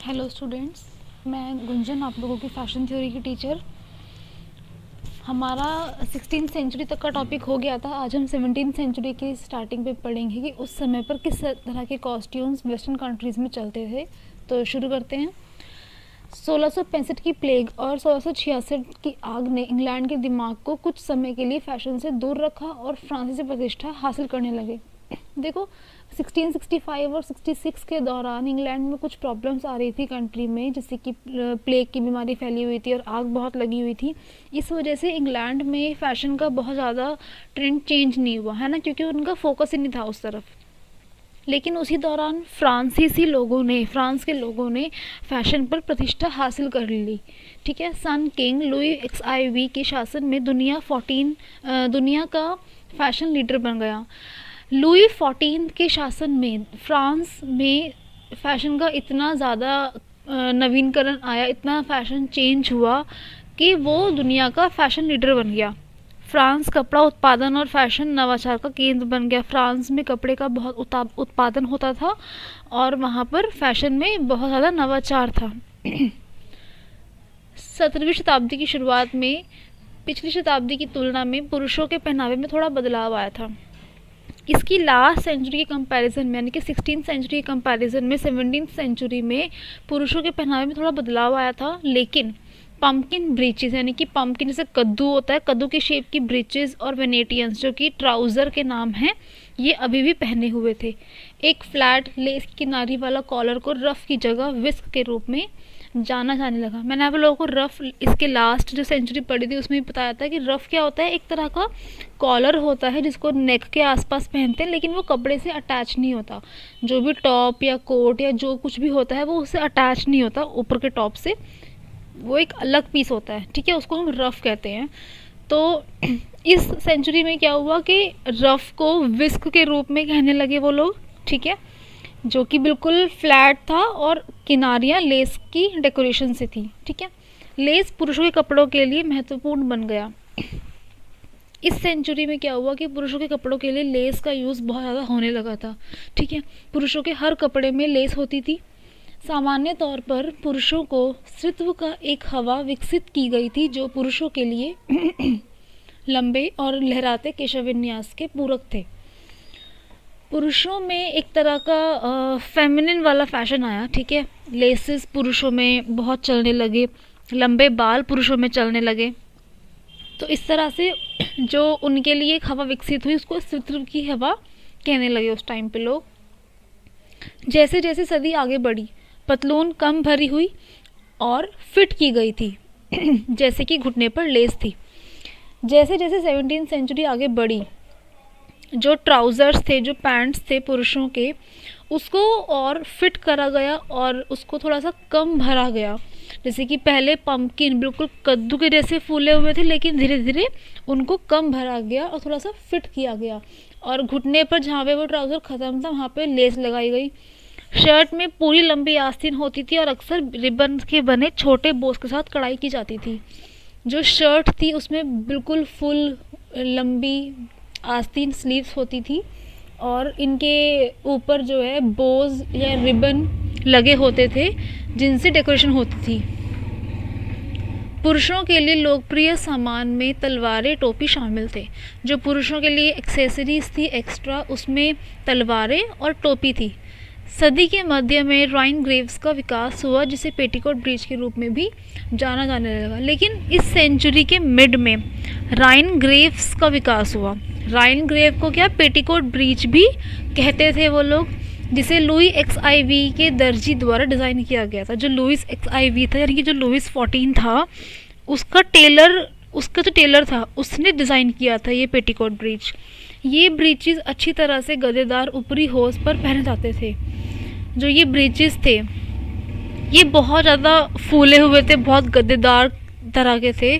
Hello students, मैं गुंजन आप लोगों की फ़ैशन थ्योरी की टीचर। हमारा 16th सेंचुरी तक का टॉपिक हो गया था। आज हम 17th सेंचुरी की स्टार्टिंग पे पढ़ेंगे कि उस समय पर किस तरह के कॉस्ट्यूम्स वेस्टर्न कंट्रीज़ में चलते थे। तो शुरू करते हैं। 1665 की प्लेग और 1666 की आग ने इंग्लैंड के दिमाग को कुछ समय के लिए फैशन से दूर रखा और फ्रांसीसी प्रतिष्ठा हासिल करने लगे। देखो, 1665 और 66 के दौरान इंग्लैंड में कुछ प्रॉब्लम्स आ रही थी कंट्री में, जैसे कि प्लेग की बीमारी फैली हुई थी और आग बहुत लगी हुई थी। इस वजह से इंग्लैंड में फ़ैशन का बहुत ज़्यादा ट्रेंड चेंज नहीं हुआ है ना, क्योंकि उनका फोकस ही नहीं था उस तरफ। लेकिन उसी दौरान फ्रांस के लोगों ने फ़ैशन पर प्रतिष्ठा हासिल कर ली। ठीक है, सन किंग लुई XIV के शासन में दुनिया का फ़ैशन लीडर बन गया। लुई 14 के शासन में फ्रांस में फ़ैशन का इतना ज़्यादा नवीनकरण आया, इतना फ़ैशन चेंज हुआ कि वो दुनिया का फ़ैशन लीडर बन गया। फ्रांस कपड़ा उत्पादन और फैशन नवाचार का केंद्र बन गया। फ्रांस में कपड़े का बहुत उत्पादन होता था और वहाँ पर फैशन में बहुत ज़्यादा नवाचार था। 17वीं शताब्दी की शुरुआत में पिछली शताब्दी की तुलना में पुरुषों के पहनावे में थोड़ा बदलाव आया था। इसकी लास्ट सेंचुरी के कंपैरिजन में, यानी कि 16th सेंचुरी के कंपैरिजन में 17th सेंचुरी में पुरुषों के पहनावे में थोड़ा बदलाव आया था। लेकिन पम्पकिन ब्रीचेस, यानी कि पम्पकिन जैसे कद्दू होता है, कद्दू की शेप की ब्रीचेस और वेनेटियंस, जो कि ट्राउज़र के नाम हैं, ये अभी भी पहने हुए थे। एक फ्लैट लेस किनारी वाला कॉलर को रफ़ की जगह विस्क के रूप में जाना जाने लगा। मैंने आप लोगों को रफ़ इसके लास्ट जो सेंचुरी पढ़ी थी उसमें भी बताया था कि रफ़ क्या होता है। एक तरह का कॉलर होता है जिसको नेक के आसपास पहनते हैं, लेकिन वो कपड़े से अटैच नहीं होता। जो भी टॉप या कोट या जो कुछ भी होता है वो उससे अटैच नहीं होता ऊपर के टॉप से, वो एक अलग पीस होता है। ठीक है, उसको हम रफ़ कहते हैं। तो इस सेंचुरी में क्या हुआ कि रफ़ को विस्क के रूप में कहने लगे वो लोग। ठीक है, जो कि बिल्कुल फ्लैट था और किनारियाँ लेस की डेकोरेशन से थी। ठीक है, लेस पुरुषों के कपड़ों के लिए महत्वपूर्ण बन गया। इस सेंचुरी में क्या हुआ कि पुरुषों के कपड़ों के लिए लेस का यूज़ बहुत ज़्यादा होने लगा था। ठीक है, पुरुषों के हर कपड़े में लेस होती थी। सामान्य तौर पर पुरुषों को स्त्रीत्व का एक हवा विकसित की गई थी जो पुरुषों के लिए लंबे और लहराते केशविन्यास के पूरक थे। पुरुषों में एक तरह का फेमिनिन वाला फैशन आया। ठीक है, लेसेस पुरुषों में बहुत चलने लगे, लंबे बाल पुरुषों में चलने लगे। तो इस तरह से जो उनके लिए एक हवा विकसित हुई उसको स्त्रीत्व की हवा कहने लगे उस टाइम पे लोग। जैसे जैसे सदी आगे बढ़ी, पतलून कम भरी हुई और फिट की गई थी जैसे कि घुटने पर लेस थी। जैसे जैसे 17th सेंचुरी आगे बढ़ी, जो ट्राउज़र्स थे, जो पैंट्स थे पुरुषों के, उसको और फिट करा गया और उसको थोड़ा सा कम भरा गया। जैसे कि पहले पम्पकिन बिल्कुल कद्दू के जैसे फूले हुए थे, लेकिन धीरे धीरे उनको कम भरा गया और थोड़ा सा फिट किया गया। और घुटने पर जहाँ पे वो ट्राउज़र ख़त्म था वहाँ पे लेस लगाई गई। शर्ट में पूरी लंबी आस्तीन होती थी और अक्सर रिबन के बने छोटे बोस के साथ कढ़ाई की जाती थी। जो शर्ट थी उसमें बिल्कुल फुल लंबी आस्तीन स्लीव्स होती थी और इनके ऊपर जो है बोज या रिबन लगे होते थे जिनसे डेकोरेशन होती थी। पुरुषों के लिए लोकप्रिय सामान में तलवारें, टोपी शामिल थे। जो पुरुषों के लिए एक्सेसरीज थी एक्स्ट्रा, उसमें तलवारें और टोपी थी। सदी के मध्य में राइन ग्रेव्स का विकास हुआ, जिसे पेटीकोट ब्रीच के रूप में भी जाना जाने लगा। लेकिन इस सेंचुरी के मिड में राइन ग्रेव्स का विकास हुआ। राइन ग्रेव को क्या पेटीकोट ब्रीच भी कहते थे वो लोग, जिसे लुई XIV के दर्जी द्वारा डिज़ाइन किया गया था। जो लुइस XIV था, यानी कि जो लुइस 14 था, उसका जो टेलर था उसने डिज़ाइन किया था ये पेटीकोट ब्रीच। ये ब्रीचेस अच्छी तरह से गद्देदार ऊपरी होज पर पहने जाते थे। जो ये ब्रीचेस थे ये बहुत ज़्यादा फूले हुए थे, बहुत गद्देदार तरह के थे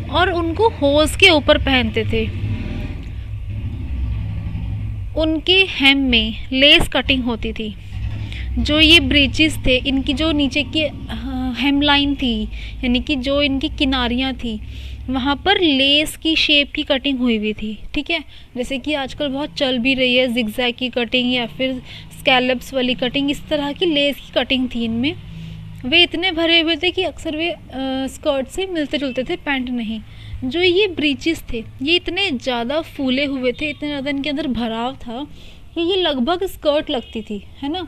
और उनको होज के ऊपर पहनते थे। उनके हेम में लेस कटिंग होती थी। जो ये ब्रीचेस थे, इनकी जो नीचे की हेम लाइन थी, यानी कि जो इनकी किनारियाँ थी, वहाँ पर लेस की शेप की कटिंग हुई हुई थी। ठीक है, जैसे कि आजकल बहुत चल भी रही है जिगजैग की कटिंग या फिर स्कैलप्स वाली कटिंग, इस तरह की लेस की कटिंग थी इनमें। वे इतने भरे हुए थे कि अक्सर वे स्कर्ट से मिलते जुलते थे, पैंट नहीं। जो ये ब्रीचेस थे ये इतने ज़्यादा फूले हुए थे, इतने ज़्यादा इनके अंदर भराव था कि ये लगभग स्कर्ट लगती थी, है ना,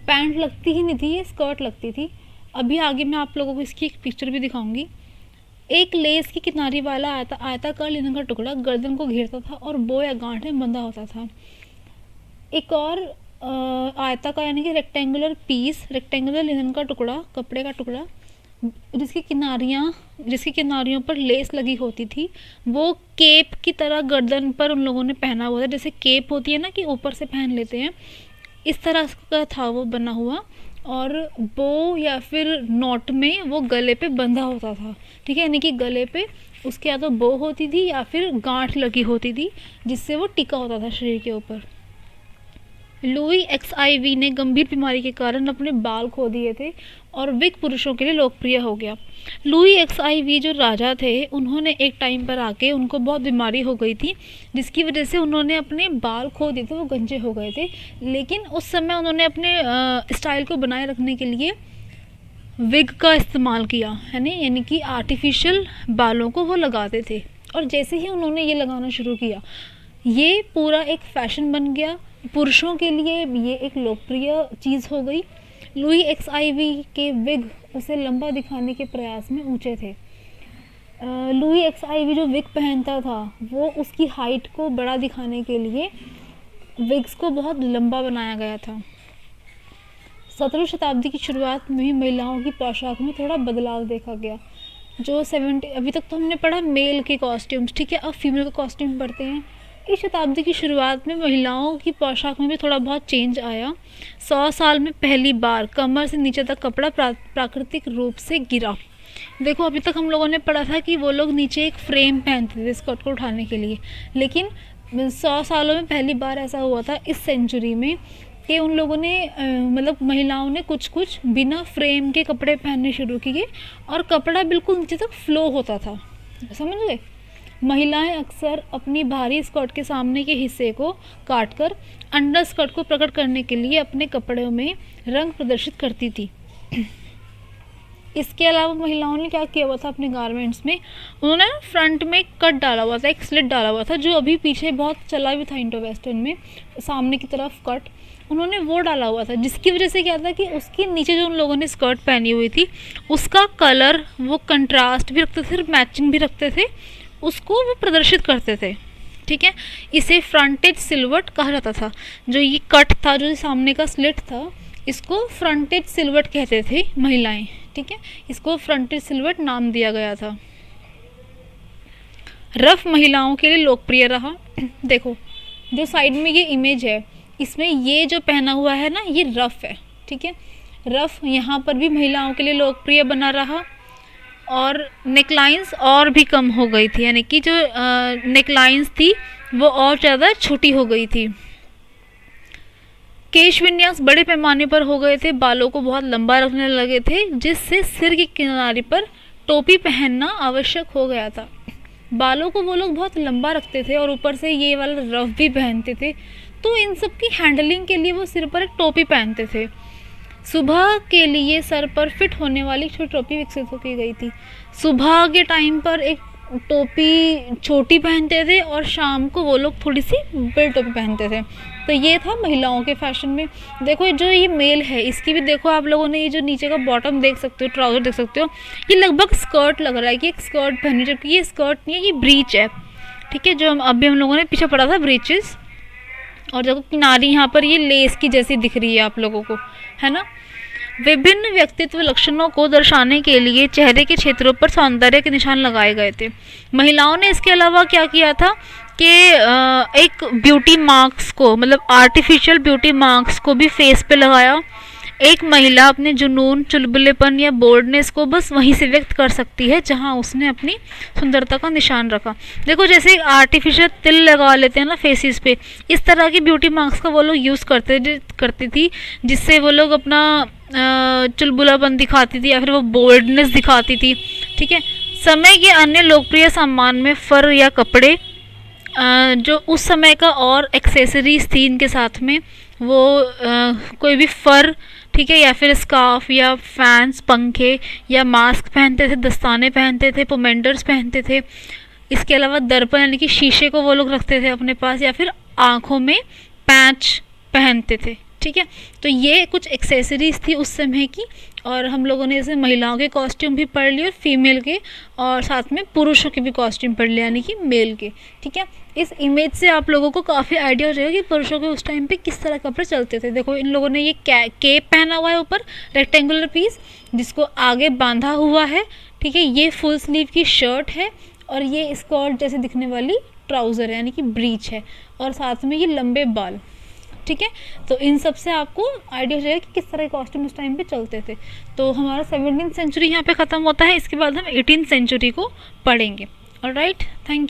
पैंट लगती ही नहीं थी, ये स्कर्ट लगती थी। अभी आगे मैं आप लोगों को इसकी एक पिक्चर भी दिखाऊंगी। एक लेस की किनारी वाला आयताकार लिनन का टुकड़ा गर्दन को घेरता था और बो या गांठ में बंधा होता था। एक और आयताकार यानी कि रेक्टेंगुलर पीस, रेक्टेंगुलर लिनन का टुकड़ा, कपड़े का टुकड़ा, जिसकी किनारियों पर लेस लगी होती थी, वो केप की तरह गर्दन पर उन लोगों ने पहना हुआ था। जैसे केप होती है ना कि ऊपर से पहन लेते हैं, इस तरह का था वो बना हुआ, और बो या फिर नॉट में वो गले पे बंधा होता था, ठीक है, यानी कि गले पे उसके या तो बो होती थी या फिर गांठ लगी होती थी जिससे वो टिका होता था शरीर के ऊपर। लुई XIV ने गंभीर बीमारी के कारण अपने बाल खो दिए थे और विग पुरुषों के लिए लोकप्रिय हो गया। लुई XIV जो राजा थे, उन्होंने एक टाइम पर आके उनको बहुत बीमारी हो गई थी जिसकी वजह से उन्होंने अपने बाल खो दिए थे, वो गंजे हो गए थे। लेकिन उस समय उन्होंने अपने स्टाइल को बनाए रखने के लिए विग का इस्तेमाल किया, है ना, यानी कि आर्टिफिशियल बालों को वो लगाते थे। और जैसे ही उन्होंने ये लगाना शुरू किया, ये पूरा एक फैशन बन गया, पुरुषों के लिए ये एक लोकप्रिय चीज़ हो गई। लुई XIV के विग उसे लंबा दिखाने के प्रयास में ऊंचे थे। लुई XIV जो विग पहनता था वो उसकी हाइट को बड़ा दिखाने के लिए विग्स को बहुत लंबा बनाया गया था। 17वीं शताब्दी की शुरुआत में ही महिलाओं की पोशाक में थोड़ा बदलाव देखा गया। जो 70 अभी तक तो हमने पढ़ा मेल के कॉस्ट्यूम्स, ठीक है, अब फीमेल का कॉस्ट्यूम पढ़ते हैं। इस शताब्दी की शुरुआत में महिलाओं की पोशाक में भी थोड़ा बहुत चेंज आया। 100 साल में पहली बार कमर से नीचे तक कपड़ा प्राकृतिक रूप से गिरा। देखो, अभी तक हम लोगों ने पढ़ा था कि वो लोग नीचे एक फ्रेम पहनते थे स्कर्ट को उठाने के लिए, लेकिन 100 सालों में पहली बार ऐसा हुआ था इस सेंचुरी में कि उन लोगों ने मतलब महिलाओं ने कुछ कुछ बिना फ्रेम के कपड़े पहनने शुरू किए और कपड़ा बिल्कुल नीचे तक फ्लो होता था, समझ गए। महिलाएं अक्सर अपनी भारी स्कर्ट के सामने के हिस्से को काटकर अंडर स्कर्ट को प्रकट करने के लिए अपने कपड़ों में रंग प्रदर्शित करती थी। इसके अलावा महिलाओं ने क्या किया हुआ था अपने गारमेंट्स में, उन्होंने फ्रंट में कट डाला हुआ था, एक स्लिट डाला हुआ था, जो अभी पीछे बहुत चला भी था इंडो वेस्टर्न में, सामने की तरफ कट उन्होंने वो डाला हुआ था, जिसकी वजह से क्या था कि उसके नीचे जो उन लोगों ने स्कर्ट पहनी हुई थी उसका कलर वो कंट्रास्ट भी रखते थे, मैचिंग भी रखते थे, उसको वो प्रदर्शित करते थे, ठीक है। इसे फ्रंटेज सिलवट कहा जाता था। जो ये कट था, जो सामने का स्लिट था, इसको फ्रंटेज सिलवट कहते थे महिलाएं, ठीक है, इसको फ्रंटेज सिलवट नाम दिया गया था। रफ महिलाओं के लिए लोकप्रिय रहा। देखो, जो साइड में ये इमेज है, इसमें ये जो पहना हुआ है ना, ये रफ है, ठीक है। रफ यहाँ पर भी महिलाओं के लिए लोकप्रिय बना रहा और नेकलाइंस और भी कम हो गई थी, यानी कि जो नेकलाइंस थी वो और ज़्यादा छोटी हो गई थी। केश विन्यास बड़े पैमाने पर हो गए थे, बालों को बहुत लंबा रखने लगे थे, जिससे सिर की किनारे पर टोपी पहनना आवश्यक हो गया था। बालों को वो लोग बहुत लंबा रखते थे और ऊपर से ये वाला रफ भी पहनते थे, तो इन सब की हैंडलिंग के लिए वो सिर पर एक टोपी पहनते थे। सुबह के लिए सर पर फिट होने वाली छोटी टोपी विकसित हो की गई थी। सुबह के टाइम पर एक टोपी छोटी पहनते थे और शाम को वो लोग थोड़ी सी बड़ी टोपी पहनते थे। तो ये था महिलाओं के फैशन में। देखो, जो ये मेल है, इसकी भी देखो आप लोगों ने, ये जो नीचे का बॉटम देख सकते हो, ट्राउज़र देख सकते हो, ये लगभग स्कर्ट लग रहा है कि एक स्कर्ट पहनी, जबकि ये स्कर्ट नहीं है, ये ब्रीच है, ठीक है, जो अभी हम लोगों ने पीछे पढ़ा था ब्रीचेस। और देखो किनारी यहाँ पर ये लेस की जैसी दिख रही है आप लोगों को, है ना। विभिन्न व्यक्तित्व लक्षणों को दर्शाने के लिए चेहरे के क्षेत्रों पर सौंदर्य के निशान लगाए गए थे। महिलाओं ने इसके अलावा क्या किया था कि एक ब्यूटी मार्क्स को, मतलब आर्टिफिशियल ब्यूटी मार्क्स को भी फेस पे लगाया। एक महिला अपने जुनून, चुलबुलेपन या बोल्डनेस को बस वहीं से व्यक्त कर सकती है जहां उसने अपनी सुंदरता का निशान रखा। देखो, जैसे आर्टिफिशियल तिल लगा लेते हैं ना फेसिस पे, इस तरह की ब्यूटी मार्क्स का वो लोग यूज़ करती थी, जिससे वो लोग अपना चुलबुलापन दिखाती थी या फिर वो बोल्डनेस दिखाती थी, ठीक है। समय के अन्य लोकप्रिय सामान में फर या कपड़े, जो उस समय का, और एक्सेसरीज थी इनके साथ में, वो कोई भी फर, ठीक ठीक है, या फिर स्कार्फ या फैंस, पंखे या मास्क पहनते थे, दस्ताने पहनते थे, पोमेंडर्स पहनते थे। इसके अलावा दर्पण यानी कि शीशे को वो लोग रखते थे अपने पास, या फिर आँखों में पैच पहनते थे। ठीक है, तो ये कुछ एक्सेसरीज थी उस समय की। और हम लोगों ने जैसे महिलाओं के कॉस्ट्यूम भी पढ़ लिए और फीमेल के, और साथ में पुरुषों के भी कॉस्ट्यूम पढ़ लिए यानी कि मेल के। ठीक है, इस इमेज से आप लोगों को काफ़ी आइडिया हो जाएगा कि पुरुषों के उस टाइम पे किस तरह कपड़े चलते थे। देखो इन लोगों ने ये केप पहना हुआ है ऊपर, रेक्टेंगुलर पीस जिसको आगे बांधा हुआ है। ठीक है, ये फुल स्लीव की शर्ट है और ये स्कर्ट जैसे दिखने वाली ट्राउज़र है यानी कि ब्रीच है, और साथ में ये लंबे बाल। ठीक है, तो इन सब से आपको आइडिया हो जाएगा कि किस तरह के कॉस्ट्यूम उस टाइम पे चलते थे। तो हमारा 17वीं सेंचुरी यहाँ पे ख़त्म होता है, इसके बाद हम 18वीं सेंचुरी को पढ़ेंगे। Alright, thank you.